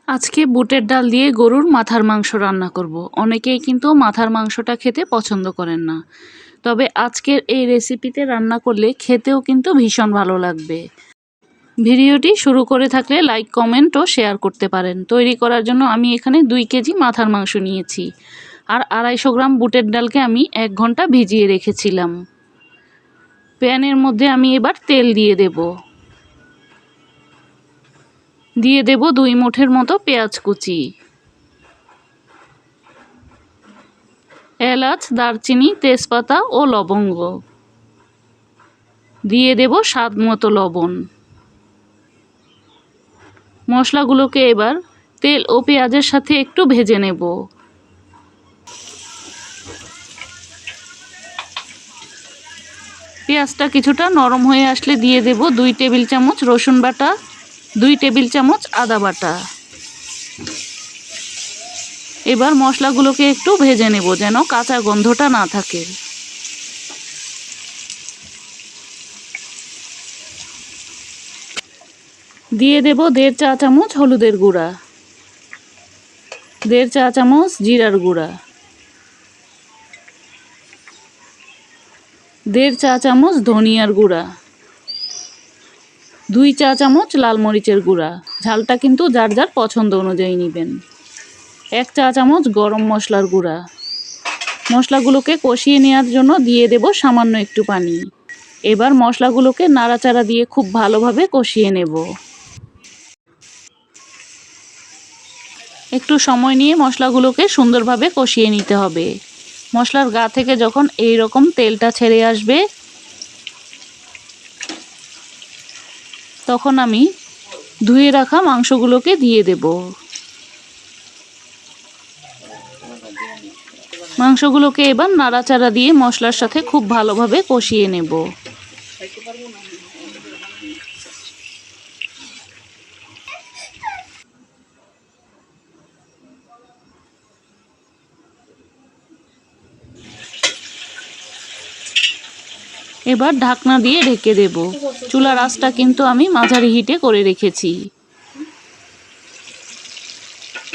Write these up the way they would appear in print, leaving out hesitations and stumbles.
আজকে বুটের ডাল দিয়ে গরুর মাথার মাংস রান্না করব। অনেকেই কিন্তু মাথার মাংসটা খেতে পছন্দ করেন না, তবে আজকের এই রেসিপিতে রান্না করলে খেতেও কিন্তু ভীষণ ভালো লাগবে। ভিডিওটি শুরু করে থাকলে লাইক, কমেন্ট ও শেয়ার করতে পারেন। তৈরি করার জন্য আমি এখানে 2 কেজি মাথার মাংস নিয়েছি, আর 250 গ্রাম বুটের ডালকে আমি 1 ঘন্টা ভিজিয়ে রেখেছিলাম। প্যানের মধ্যে আমি এবার তেল দিয়ে দেব 2 মুঠের মতো পেঁয়াজ কুচি, এলাচ, দারচিনি, তেজপাতা ও লবঙ্গ, দিয়ে দেব স্বাদ মতো লবণ। মশলাগুলোকে এবার তেল ও পেঁয়াজের সাথে একটু ভেজে নেব। পেঁয়াজটা কিছুটা নরম হয়ে আসলে দিয়ে দেব 2 টেবিল চামচ রসুন বাটা, 2 টেবিল চামচ আদা বাটা। এবার মশলাগুলোকে একটু ভেজে নেব যেন কাঁচা গন্ধটা না থাকে। দিয়ে দেব 1.5 চা চামচ হলুদের গুঁড়া, 1.5 চা চামচ জিরার গুঁড়া, 1.5 চা চামচ ধনিয়ার গুঁড়া, 2 চা চামচ লাল মরিচের গুঁড়া। ঝালটা কিন্তু যার যার পছন্দ অনুযায়ী নেবেন। 1 চা চামচ গরম মশলার গুঁড়া। মশলাগুলোকে কষিয়ে নেওয়ার জন্য দিয়ে দেব সামান্য একটু পানি। এবার মশলাগুলোকে নাড়াচাড়া দিয়ে খুব ভালোভাবে কষিয়ে নেব। একটু সময় নিয়ে মশলাগুলোকে সুন্দরভাবে কষিয়ে নিতে হবে। মশলার গা থেকে যখন এই রকম তেলটা ছেড়ে আসবে, তখন আমি ধুয়ে রাখা মাংসগুলোকে দিয়ে দেব। মাংসগুলোকে এবার নাড়াচাড়া দিয়ে মশলার সাথে খুব ভালোভাবে কষিয়ে নেব। এবার ঢাকনা দিয়ে ঢেকে দেব। চুলার আঁচটা কিন্তু আমি মাঝারি হিটে করে রেখেছি।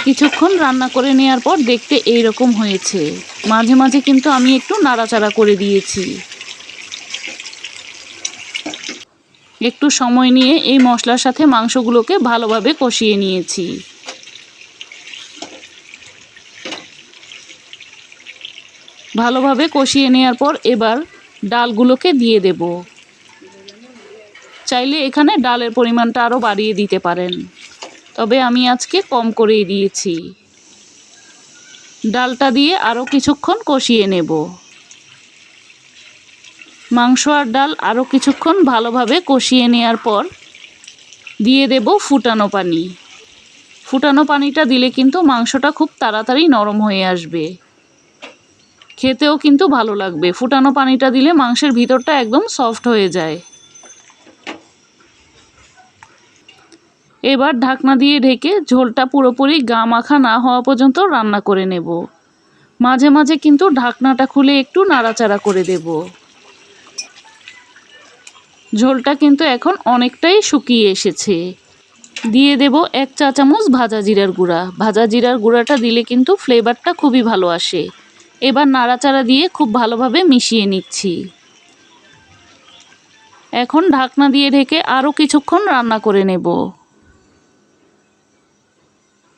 কিছুক্ষণ রান্না করে নেওয়ার পর দেখতে এই রকম হয়েছে। মাঝে মাঝে কিন্তু আমি একটু নাড়াচাড়া করে দিয়েছি। একটু সময় নিয়ে এই মশলার সাথে মাংসগুলোকে ভালোভাবে কষিয়ে নিয়েছি। ভালোভাবে কষিয়ে নেওয়ার পর এবার ডালগুলোকে দিয়ে দেব। চাইলে এখানে ডালের পরিমাণটা আরও বাড়িয়ে দিতে পারেন, তবে আমি আজকে কম করেই দিয়েছি। ডালটা দিয়ে আরও কিছুক্ষণ কষিয়ে নেব। মাংস আর ডাল আরও কিছুক্ষণ ভালোভাবে কষিয়ে নেওয়ার পর দিয়ে দেব ফুটানো পানি। ফুটানো পানিটা দিলে কিন্তু মাংসটা খুব তাড়াতাড়ি নরম হয়ে আসবে, খেতেও কিন্তু ভালো লাগবে। ফুটানো পানিটা দিলে মাংসের ভিতরটা একদম সফট হয়ে যায়। এবার ঢাকনা দিয়ে ঢেকে ঝোলটা পুরোপুরি গা মাখা না হওয়া পর্যন্ত রান্না করে নেব। মাঝে মাঝে কিন্তু ঢাকনাটা খুলে একটু নাড়াচাড়া করে দেব। ঝোলটা কিন্তু এখন অনেকটাই শুকিয়ে এসেছে। দিয়ে দেব 1 চা চামচ ভাজা জিরার গুঁড়া। ভাজা জিরার গুঁড়াটা দিলে কিন্তু ফ্লেভারটা খুবই ভালো আসে। এবার নাড়াচাড়া দিয়ে খুব ভালোভাবে মিশিয়ে নিচ্ছি। এখন ঢাকনা দিয়ে ঢেকে আরও কিছুক্ষণ রান্না করে নেব।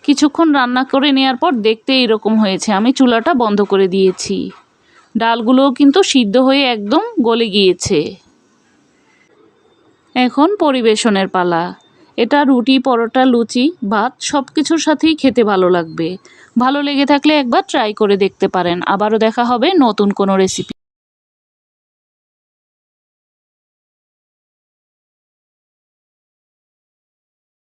কিছুক্ষণ রান্না করে নেওয়ার পর দেখতে এরকম হয়েছে। আমি চুলাটা বন্ধ করে দিয়েছি। ডালগুলোও কিন্তু সিদ্ধ হয়ে একদম গলে গিয়েছে। এখন পরিবেশনের পালা। এটা রুটি, পরোটা, লুচি, ভাত সব কিছুর সাথেই খেতে ভালো লাগবে। ভালো লেগে থাকলে একবার ট্রাই করে দেখতে পারেন। আবারও দেখা হবে নতুন কোনো রেসিপি।